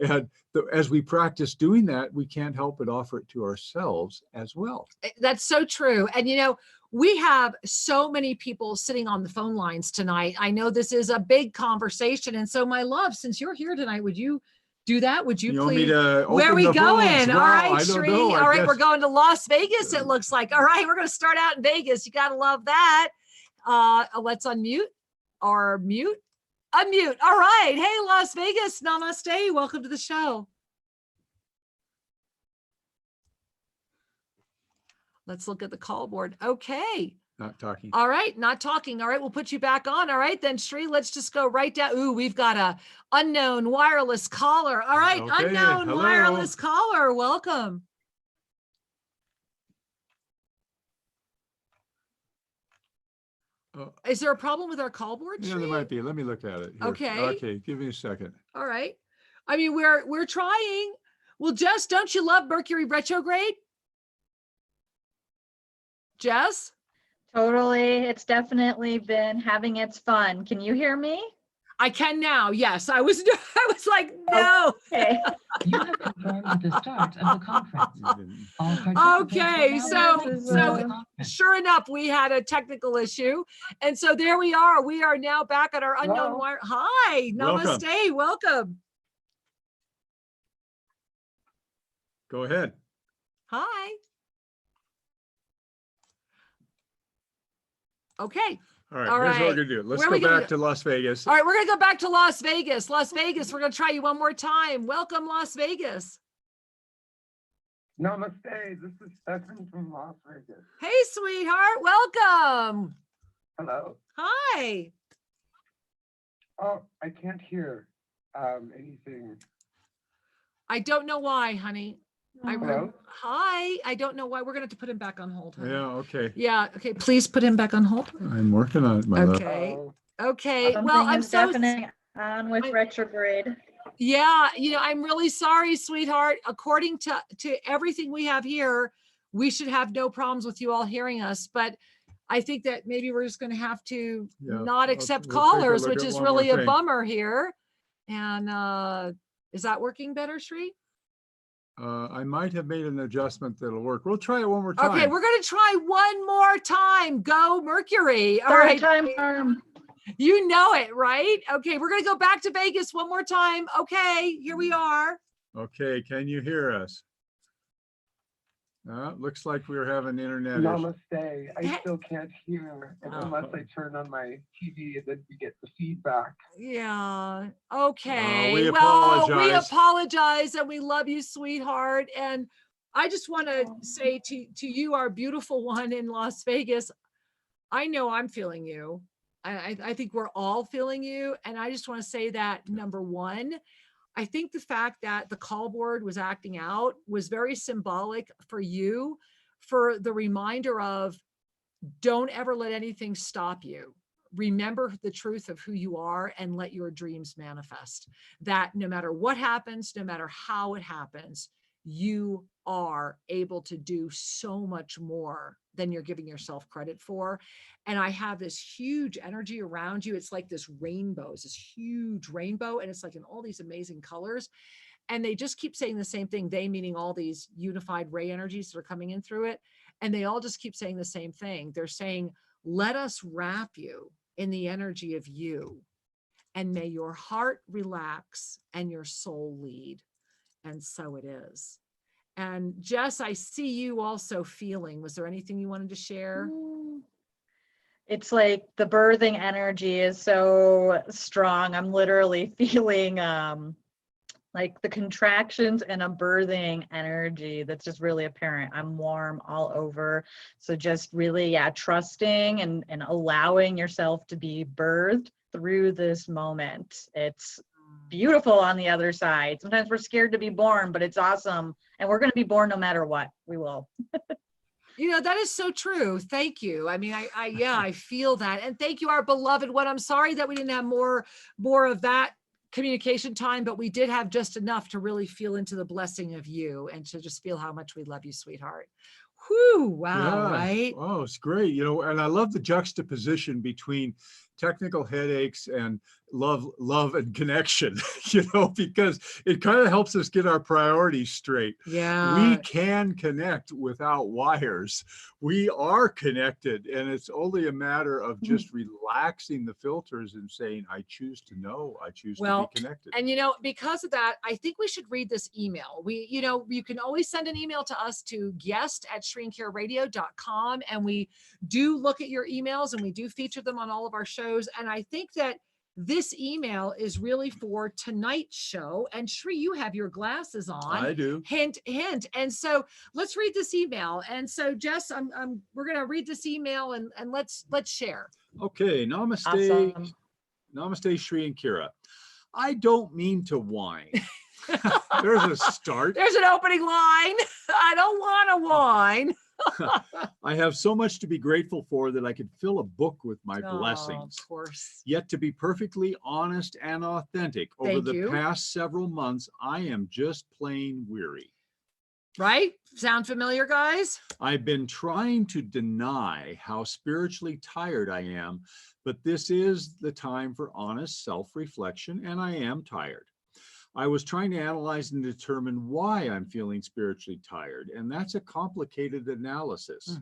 C: And as we practice doing that, we can't help but offer it to ourselves as well.
A: That's so true. And we have so many people sitting on the phone lines tonight. I know this is a big conversation. And so, my love, since you're here tonight, would you do that? Would you
C: please?
A: Want
C: me to
A: where are we going?
C: Well,
A: all right,
C: I don't
A: Shri.
C: know.
A: All right, we're going to Las Vegas, it looks like. All right, we're going to start out in Vegas. You got to love that. Let's unmute or mute. Unmute. All right. Hey, Las Vegas. Namaste. Welcome to the show. Let's look at the call board. Okay.
C: Not talking.
A: All right. Not talking. All right. We'll put you back on. All right. Then, Shri, let's just go right down. Ooh, we've got a unknown wireless caller. All right.
C: Okay.
A: Unknown
C: Hello.
A: wireless caller. Welcome. Is there a problem with our call board?
C: Yeah, there might be. Let me look at it. Here.
A: Okay.
C: Okay. Give me a second.
A: All right. I mean, we're trying. Well, Jess, don't you love Mercury retrograde? Jess?
B: Totally. It's definitely been having its fun. Can you hear me?
A: I can now. Yes. I was like, no.
B: Okay.
D: You have confirmed the start of the conference. All
A: Okay,
D: participants will now
A: so
D: join the conference.
A: sure enough, we had a technical issue. And so there we are. We are now back at our unknown
C: Hello.
A: wire. Hi,
C: Welcome.
A: namaste, welcome.
C: Go ahead.
A: Hi. Okay.
C: All right.
A: All
C: Here's what
A: right.
C: we're going to do. Let's
A: Where are
C: go
A: we gonna
C: back to Las Vegas.
A: All right, we're going to go back to Las Vegas. Las Vegas, we're going to try you one more time. Welcome, Las Vegas.
E: Namaste. This is Stefan from Las Vegas.
A: Hey, sweetheart. Welcome.
E: Hello.
A: Hi.
E: Oh, I can't hear anything.
A: I don't know why, honey.
E: Hello?
A: Hi. I don't know why. We're going to have to put him back on hold, honey.
C: Yeah. Okay.
A: Yeah. Okay. Please put him back on hold.
C: I'm working on it, my love.
A: Okay.
E: Oh,
A: Okay.
B: Something
A: Well, I'm
B: is
A: so,
B: definitely on with retrograde.
A: yeah, I'm really sorry, sweetheart. According to everything we have here, we should have no problems with you all hearing us, but I think that maybe we're just going to have to
C: Yeah,
A: not accept
C: we'll take a
A: callers,
C: look
A: which
C: at
A: is
C: one more
A: really a
C: thing.
A: bummer here. And is that working better, Shri?
C: I might have made an adjustment that'll work. We'll try it one more time.
A: Okay, we're going to try one more time. Go Mercury. All
B: Third
A: right.
B: time charm.
A: You know it, right? Okay, we're going to go back to Vegas one more time. Okay, here we are.
C: Okay, can you hear us? Looks like we're having internet issues.
E: Namaste. I still can't hear unless I turn on my TV, and then we get the feedback.
A: Yeah. Okay.
C: we
A: Well, we
C: apologize.
A: apologize and we love you, sweetheart. And I just want to say to you, our beautiful one in Las Vegas, I know I'm feeling you. I think we're all feeling you. And I just want to say that, number one, I think the fact that the call board was acting out was very symbolic for you, for the reminder of don't ever let anything stop you. Remember the truth of who you are and let your dreams manifest. That no matter what happens, no matter how it happens, you are able to do so much more than you're giving yourself credit for. And I have this huge energy around you. It's like this rainbow, it's this huge rainbow, and it's like in all these amazing colors. And they just keep saying the same thing, they meaning all these unified ray energies that are coming in through it. And they all just keep saying the same thing. They're saying, let us wrap you in the energy of you, and may your heart relax and your soul lead. And so it is. And Jess, I see you also feeling. Was there anything you wanted to share?
B: It's like the birthing energy is so strong. I'm literally feeling like the contractions and a birthing energy that's just really apparent. I'm warm all over. So just really, yeah, trusting and allowing yourself to be birthed through this moment. It's beautiful on the other side. Sometimes we're scared to be born, but it's awesome. And we're going to be born no matter what. We will.
A: You know, that is so true. Thank you. I mean, I feel that. And thank you, our beloved one. I'm sorry that we didn't have more of that communication time, but we did have just enough to really feel into the blessing of you and to just feel how much we love you, sweetheart. Whew, wow,
C: Yeah.
A: right?
C: Oh, it's great. You know, and I love the juxtaposition between technical headaches and love and connection, you know, because it kind of helps us get our priorities straight.
A: Yeah.
C: We can connect without wires. We are connected, and it's only a matter of just relaxing the filters and saying, I choose to know, I choose to be connected.
A: And, you know, because of that, I think we should read this email. You know, you can always send an email to us to guest@shrinkiraradio.com. And we do look at your emails and we do feature them on all of our shows. And I think that this email is really for tonight's show. And Shri, you have your glasses on.
C: I do.
A: Hint, hint. And so let's read this email. And so Jess, we're going to read this email and let's share.
C: Okay. Namaste.
B: Awesome.
C: Namaste, Shri and Kira. I don't mean to whine. There's a start.
A: There's an opening line. I don't want to whine.
C: I have so much to be grateful for that I could fill a book with my blessings.
A: Of course.
C: Yet to be perfectly honest and authentic, over the past several months, I am just plain weary.
A: Right? Sound familiar, guys?
C: I've been trying to deny how spiritually tired I am, but this is the time for honest self-reflection, and I am tired. I was trying to analyze and determine why I'm feeling spiritually tired, and that's a complicated analysis.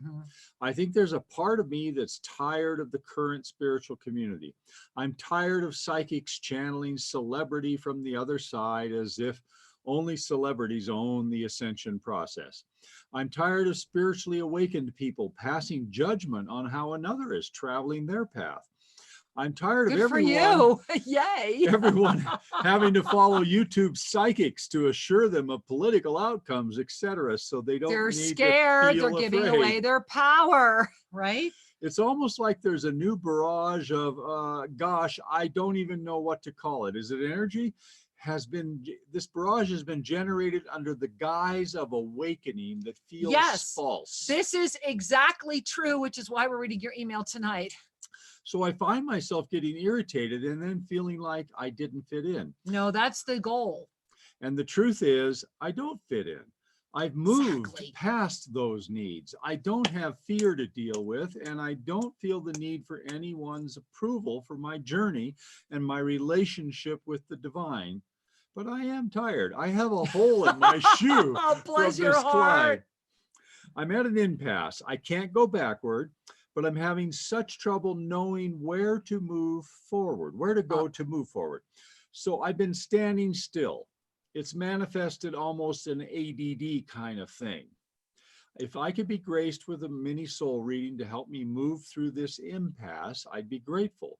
C: I think there's a part of me that's tired of the current spiritual community. I'm tired of psychics channeling celebrity from the other side as if only celebrities own the ascension process. I'm tired of spiritually awakened people passing judgment on how another is traveling their path. I'm tired of everyone,
A: Yay.
C: everyone having to follow YouTube psychics to assure them of political outcomes, etc., so they don't
A: They're
C: need
A: scared.
C: to
A: They're
C: feel
A: giving
C: afraid.
A: away their power, right?
C: It's almost like there's a new barrage of, gosh, I don't even know what to call it. Is it energy? This barrage has been generated under the guise of awakening that feels false.
A: This is exactly true, which is why we're reading your email tonight.
C: So I find myself getting irritated and then feeling like I didn't fit in.
A: No, that's the goal.
C: And the truth is, I don't fit in. I've moved
A: Exactly.
C: past those needs. I don't have fear to deal with, and I don't feel the need for anyone's approval for my journey and my relationship with the divine. But I am tired. I have a hole in my shoe
A: Oh, bless
C: from
A: your
C: this climb.
A: heart.
C: I'm at an impasse. I can't go backward, but I'm having such trouble knowing where to move forward, where to go to move forward. So I've been standing still. It's manifested almost an ADD kind of thing. If I could be graced with a mini soul reading to help me move through this impasse, I'd be grateful.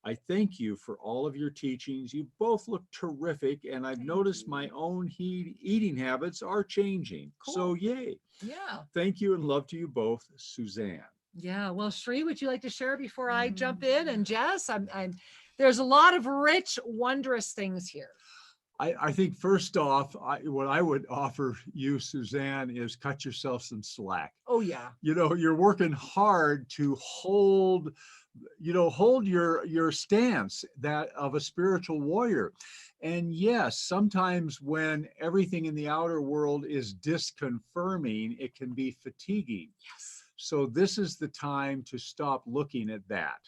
C: I thank you for all of your teachings. You both look terrific, and I've noticed my own eating habits are changing. So
A: Cool.
C: yay.
A: Yeah.
C: Thank you and love to you both, Suzanne.
A: Yeah. Well, Shri, would you like to share before I jump in? And Jess, there's a lot of rich, wondrous things here.
C: I think first off, what I would offer you, Suzanne, is cut yourself some slack.
A: Oh, yeah.
C: You know, you're working hard to hold your stance, that of a spiritual warrior. And yes, sometimes when everything in the outer world is disconfirming, it can be fatiguing.
A: Yes.
C: So this is the time to stop looking at that.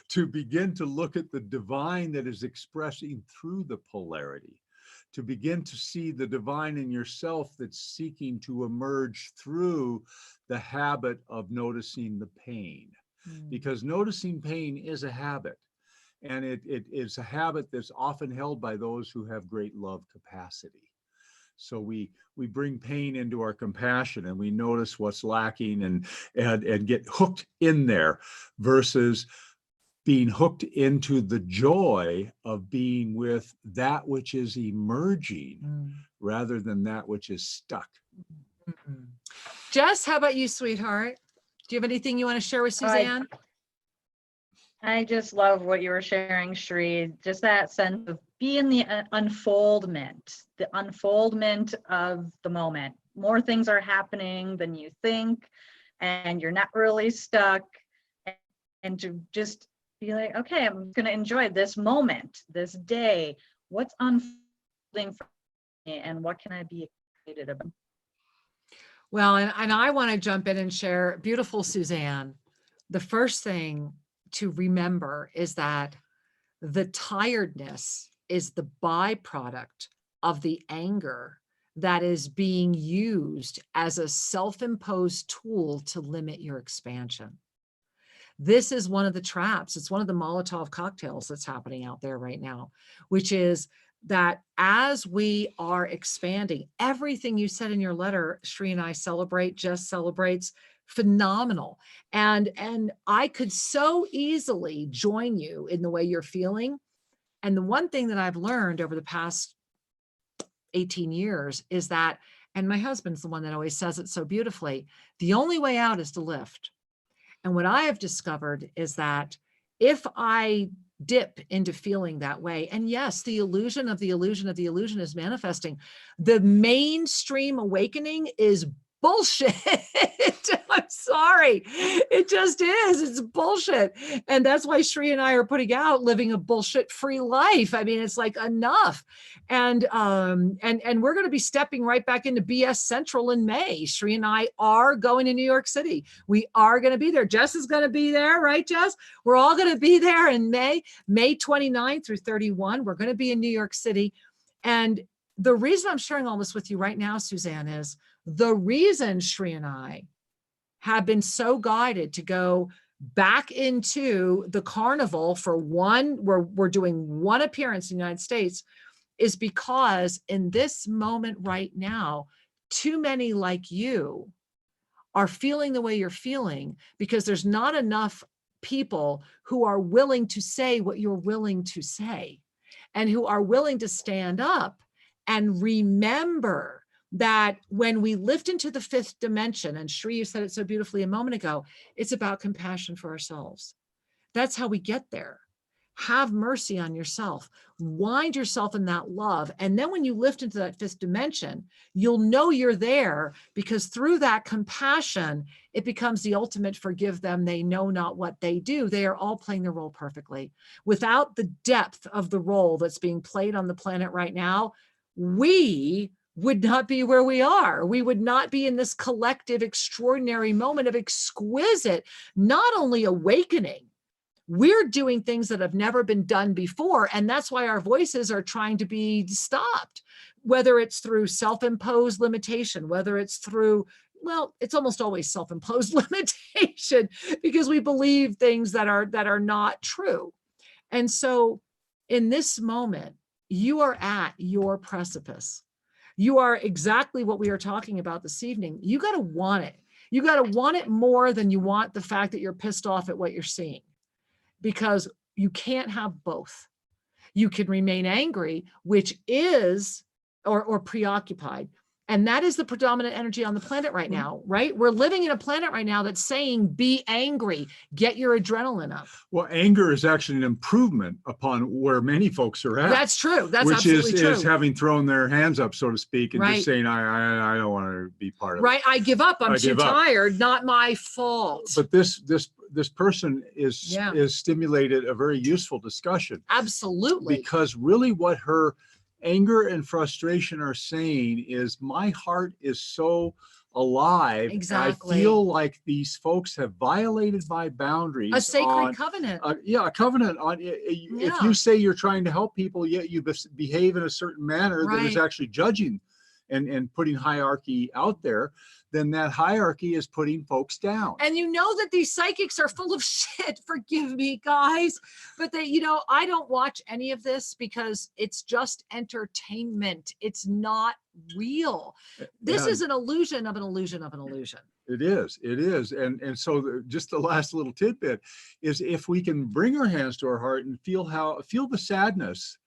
C: To begin to look at the divine that is expressing through the polarity, to begin to see the divine in yourself that's seeking to emerge through the habit of noticing the pain. Because noticing pain is a habit, and it is a habit that's often held by those who have great love capacity. So we bring pain into our compassion, and we notice what's lacking and get hooked in there, versus being hooked into the joy of being with that which is emerging rather than that which is stuck.
A: Jess, how about you, sweetheart? Do you have anything you want to share with Suzanne?
B: I just love what you were sharing, Shri. Just that sense of being the unfoldment of the moment. More things are happening than you think, and you're not really stuck. And to just be like, okay, I'm going to enjoy this moment, this day. What's unfolding for me, and what can I be excited about?
A: Well, and I want to jump in and share, beautiful Suzanne. The first thing to remember is that the tiredness is the byproduct of the anger that is being used as a self-imposed tool to limit your expansion. This is one of the traps. It's one of the Molotov cocktails that's happening out there right now, which is that as we are expanding, everything you said in your letter, Shri and I celebrate, Jess celebrates, phenomenal. And I could so easily join you in the way you're feeling. And the one thing that I've learned over the past 18 years is that, and my husband's the one that always says it so beautifully, the only way out is to lift. And what I have discovered is that if I dip into feeling that way, and yes, the illusion of the illusion of the illusion is manifesting, the mainstream awakening is bullshit. I'm sorry. It just is. It's bullshit. And that's why Shri and I are putting out living a bullshit-free life. I mean, it's like enough. And we're going to be stepping right back into BS Central in May. Shri and I are going to New York City. We are going to be there. Jess is going to be there, right, Jess? We're all going to be there in May 29 through 31. We're going to be in New York City. And the reason I'm sharing all this with you right now, Suzanne, is the reason Shri and I have been so guided to go back into the carnival for one, we're doing one appearance in the United States, is because in this moment right now, too many like you are feeling the way you're feeling because there's not enough people who are willing to say what you're willing to say and who are willing to stand up and remember that when we lift into the fifth dimension, and Shri, you said it so beautifully a moment ago, it's about compassion for ourselves. That's how we get there. Have mercy on yourself, wind yourself in that love. And then when you lift into that fifth dimension, you'll know you're there because through that compassion, it becomes the ultimate forgive them. They know not what they do. They are all playing their role perfectly. Without the depth of the role that's being played on the planet right now, we would not be where we are. We would not be in this collective, extraordinary moment of exquisite, not only awakening, we're doing things that have never been done before. And that's why our voices are trying to be stopped, whether it's through self-imposed limitation, whether it's through, well, it's almost always self-imposed limitation, because we believe things that are not true. And so in this moment, you are at your precipice. You are exactly what we are talking about this evening. You got to want it. You got to want it more than you want the fact that you're pissed off at what you're seeing, because you can't have both. You can remain angry, which is, or preoccupied. And that is the predominant energy on the planet right now, right? We're living in a planet right now that's saying, be angry, get your adrenaline up.
C: Well, anger is actually an improvement upon where many folks are at.
A: That's true. That's
C: which
A: absolutely true.
C: is having thrown their hands up, so to speak, and
A: Right.
C: just saying, I don't want to be part of
A: Right.
C: it.
A: I give up. I'm
C: I
A: too
C: give up.
A: tired. Not my fault.
C: But this person is
A: Yeah.
C: stimulated a very useful discussion,
A: Absolutely.
C: because really what her anger and frustration are saying is, my heart is so alive.
A: Exactly.
C: I feel like these folks have violated my boundaries.
A: A sacred
C: on,
A: covenant.
C: a covenant on, if
A: Yeah.
C: you say you're trying to help people, yet you behave in a certain manner that is
A: Right.
C: actually judging and putting hierarchy out there, then that hierarchy is putting folks down.
A: And you know that these psychics are full of shit. Forgive me, guys. But they, I don't watch any of this because it's just entertainment. It's not real. This
C: Yeah.
A: is an illusion of an illusion of an illusion.
C: It is. And so just the last little tidbit is, if we can bring our hands to our heart and feel the sadness,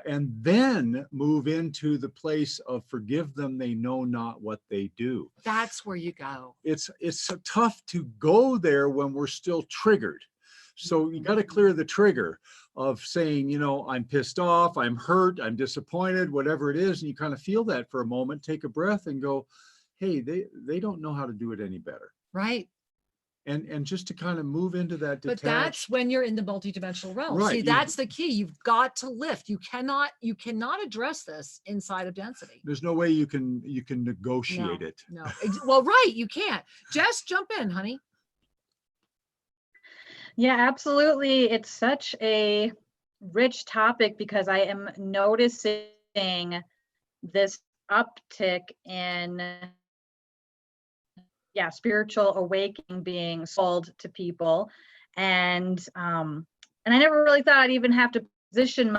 C: and then move into the place of forgive them, they know not what they do.
A: That's where you go.
C: It's so tough to go there when we're still triggered. So you got to clear the trigger of saying, I'm pissed off, I'm hurt, I'm disappointed, whatever it is. And you kind of feel that for a moment, take a breath and go, hey, they don't know how to do it any better.
A: Right.
C: And just to kind of move into that detached.
A: But that's when you're in the multidimensional realm.
C: Right,
A: See,
C: you-
A: that's the key. You've got to lift. You cannot address this inside of density.
C: There's no way you can negotiate it.
A: No. Well, right. You can't. Jess, jump in, honey.
B: Yeah, absolutely. It's such a rich topic, because I am noticing this uptick in spiritual awakening being sold to people. And I never really thought I'd even have to position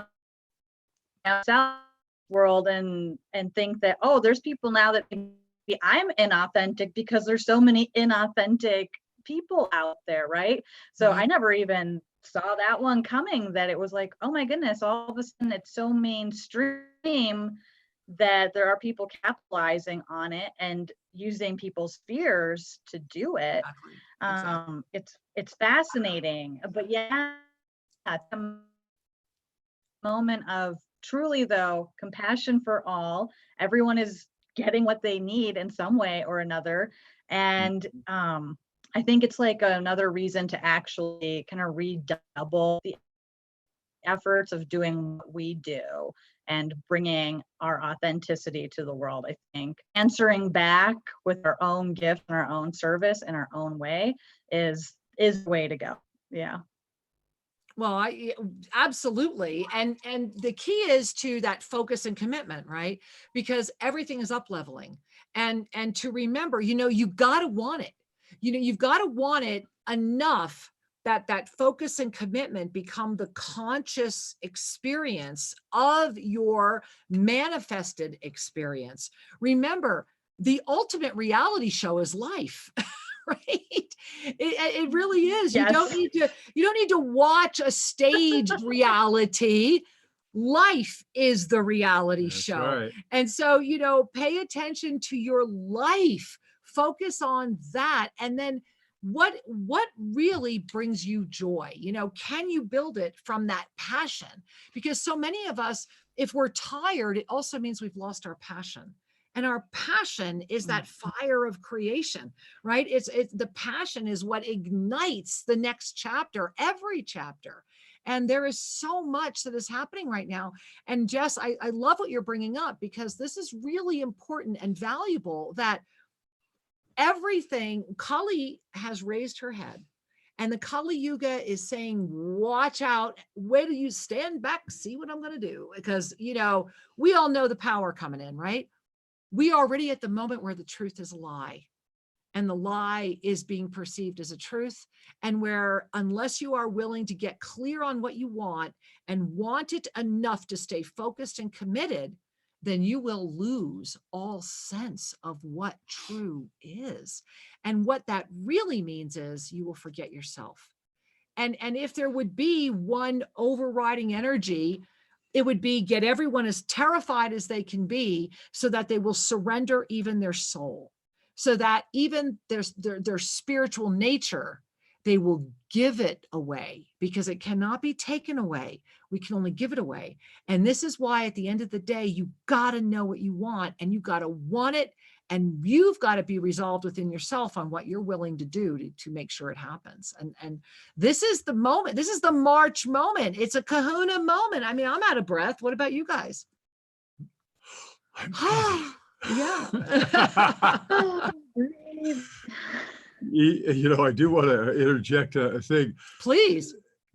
B: myself in the world and think that, oh, there's people now that maybe I'm inauthentic because there's so many inauthentic people out there, right? So
A: Right.
B: I never even saw that one coming, that it was like, oh my goodness, all of a sudden it's so mainstream that there are people capitalizing on it and using people's fears to do it.
A: Exactly.
B: It's fascinating, but yeah, it's a moment of truly, though, compassion for all. Everyone is getting what they need in some way or another, and I think it's like another reason to actually kind of redouble the efforts of doing what we do and bringing our authenticity to the world. I think answering back with our own gift and our own service in our own way is the way to go. Yeah.
A: Well, I absolutely. And the key is to that focus and commitment, right? Because everything is up leveling. And to remember, you got to want it. You've got to want it enough that focus and commitment become the conscious experience of your manifested experience. Remember, the ultimate reality show is life. Right? It really is.
B: Yes.
A: You don't need to watch a staged reality. Life is the reality
C: That's
A: show.
C: right.
A: And so, pay attention to your life, focus on that. And then what really brings you joy? Can you build it from that passion? Because so many of us, if we're tired, it also means we've lost our passion. And our passion is that fire of creation, right? It's the passion is what ignites the next chapter, every chapter. And there is so much that is happening right now. And Jess, I love what you're bringing up, because this is really important and valuable, that everything, Kali has raised her head, and the Kali Yuga is saying, watch out, wait till you stand back, see what I'm going to do. Because, you know, we all know the power coming in, right? We are already at the moment where the truth is a lie, and the lie is being perceived as a truth. And where, unless you are willing to get clear on what you want and want it enough to stay focused and committed, then you will lose all sense of what true is. And what that really means is you will forget yourself. And if there would be one overriding energy, it would be get everyone as terrified as they can be, so that they will surrender even their soul, so that even their spiritual nature, they will give it away, because it cannot be taken away. We can only give it away. And this is why, at the end of the day, you got to know what you want, and you got to want it. And you've got to be resolved within yourself on what you're willing to do to make sure it happens. And this is the moment. This is the March moment. It's a kahuna moment. I mean, I'm out of breath. What about you guys? Yeah.
C: You know, I do want to interject a thing.
A: Please.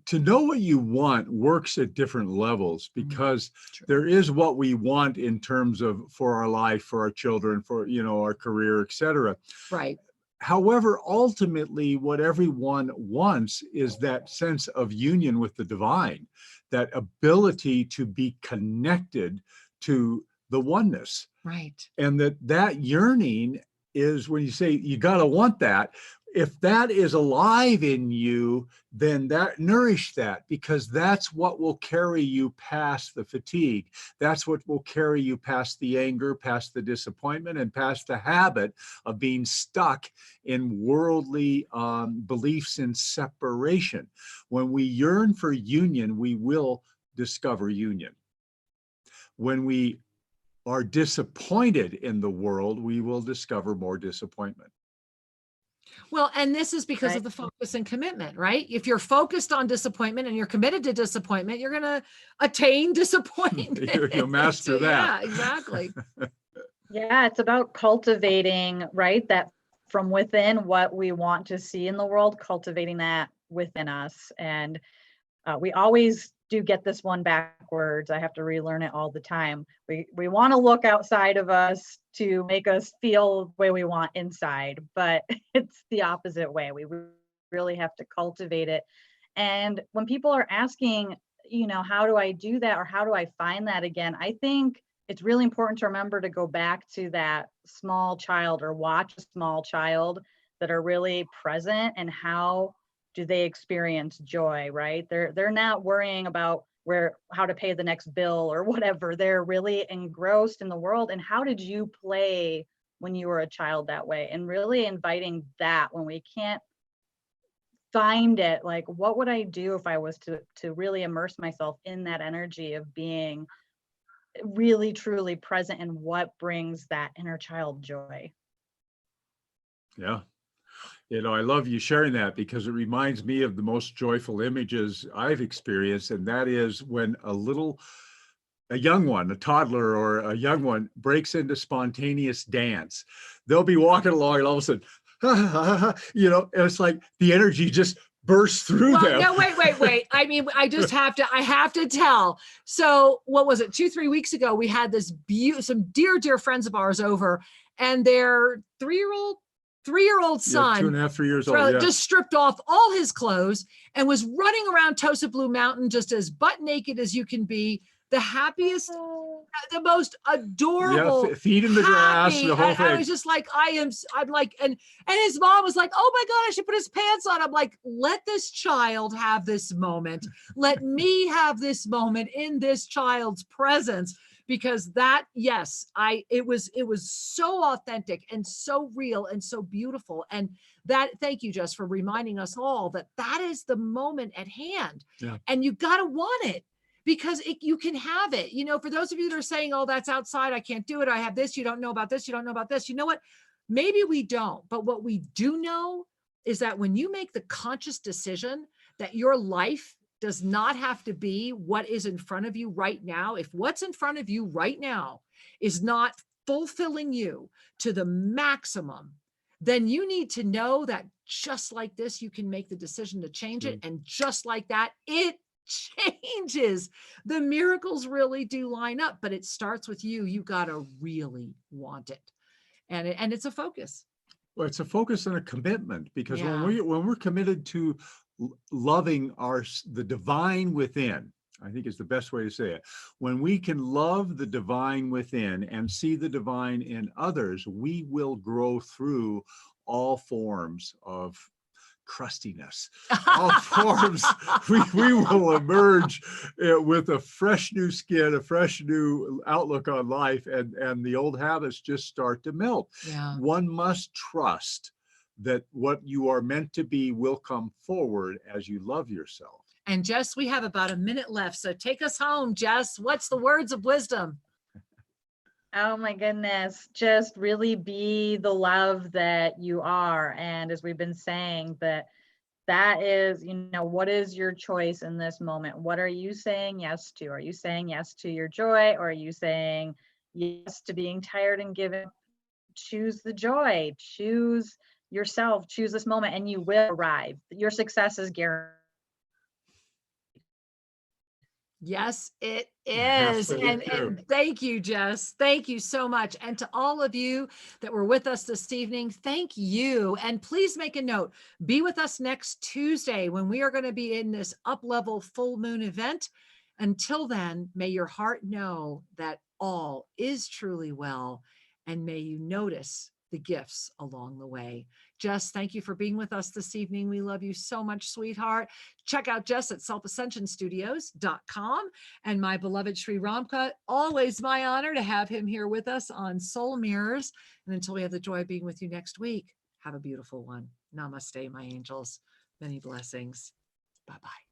C: To know what you want works at different levels, because
A: True.
C: there is what we want in terms of for our life, for our children, for, you know, our career, etc.
A: Right.
C: However, ultimately, what everyone wants is that sense of union with the divine, that ability to be connected to the oneness.
A: Right.
C: And that yearning is, when you say you got to want that, if that is alive in you, then that nourish that, because that's what will carry you past the fatigue. That's what will carry you past the anger, past the disappointment, and past the habit of being stuck in worldly beliefs in separation. When we yearn for union, we will discover union. When we are disappointed in the world, we will discover more disappointment.
A: Well, and this is because of the focus and commitment, right? If you're focused on disappointment and you're committed to disappointment, you're going to attain disappointment.
C: You'll master that.
A: Yeah, exactly.
B: Yeah, it's about cultivating, right? That from within, what we want to see in the world, cultivating that within us. And we always do get this one backwards. I have to relearn it all the time. We want to look outside of us to make us feel the way we want inside, but it's the opposite way. We really have to cultivate it. And when people are asking, you know, how do I do that, or how do I find that again? I think it's really important to remember to go back to that small child, or watch a small child that are really present, and how do they experience joy, right? They're not worrying about how to pay the next bill or whatever. They're really engrossed in the world. And how did you play when you were a child that way? And really inviting that, when we can't find it, like, what would I do if I was to really immerse myself in that energy of being really truly present, and what brings that inner child joy?
C: Yeah. You know, I love you sharing that, because it reminds me of the most joyful images I've experienced. And that is when a young one, a toddler or a young one, breaks into spontaneous dance. They'll be walking along, and all of a sudden, you know, and it's like the energy just bursts through them.
A: No, wait. I mean, I have to tell. So what was it? 2-3 weeks ago, we had some dear friends of ours over, and their three-year-old son,
C: 2.5, 3 years old,
A: just stripped off all his clothes and was running around Tosa Blue Mountain just as butt naked as you can be. The happiest, the most adorable,
C: feet in the grass, the whole thing.
A: I was just like, I'm like, and his mom was like, oh my God, I should put his pants on. I'm like, let this child have this moment. Let me have this moment in this child's presence. Because that, yes, it was so authentic and so real and so beautiful. And that, thank you, Jess, for reminding us all that is the moment at hand.
C: Yeah.
A: And you got to want it, because you can have it. You know, for those of you that are saying, oh, that's outside, I can't do it, I have this, you don't know about this, you don't know about this. You know what? Maybe we don't. But what we do know is that when you make the conscious decision that your life does not have to be what is in front of you right now. If what's in front of you right now is not fulfilling you to the maximum, then you need to know that just like this, you can make the decision to change it. And just like that, it changes. The miracles really do line up, but it starts with you. You got to really want it. And it's a focus.
C: Well, it's a focus and a commitment, because
A: Yeah.
C: when we're committed to loving the divine within, I think is the best way to say it. When we can love the divine within and see the divine in others, we will grow through all forms of crustiness, all forms. We will emerge with a fresh new skin, a fresh new outlook on life, and the old habits just start to melt.
A: Yeah.
C: One must trust that what you are meant to be will come forward as you love yourself.
A: And Jess, we have about a minute left. So take us home, Jess. What's the words of wisdom?
B: Oh my goodness, just really be the love that you are. And as we've been saying, that is, what is your choice in this moment? What are you saying yes to? Are you saying yes to your joy, or are you saying yes to being tired and giving? Choose the joy, choose yourself, choose this moment, and you will arrive. Your success is guaranteed.
A: Yes, it is.
C: Absolutely true.
A: And thank you, Jess. Thank you so much. And to all of you that were with us this evening, thank you. And please make a note, be with us next Tuesday when we are going to be in this up-level full moon event. Until then, may your heart know that all is truly well, and may you notice the gifts along the way. Jess, thank you for being with us this evening. We love you so much, sweetheart. Check out Jess at selfascensionstudios.com, and my beloved Sri Ramka. Always my honor to have him here with us on Soul Mirrors. And until we have the joy of being with you next week, have a beautiful one. Namaste, my angels. Many blessings. Bye-bye.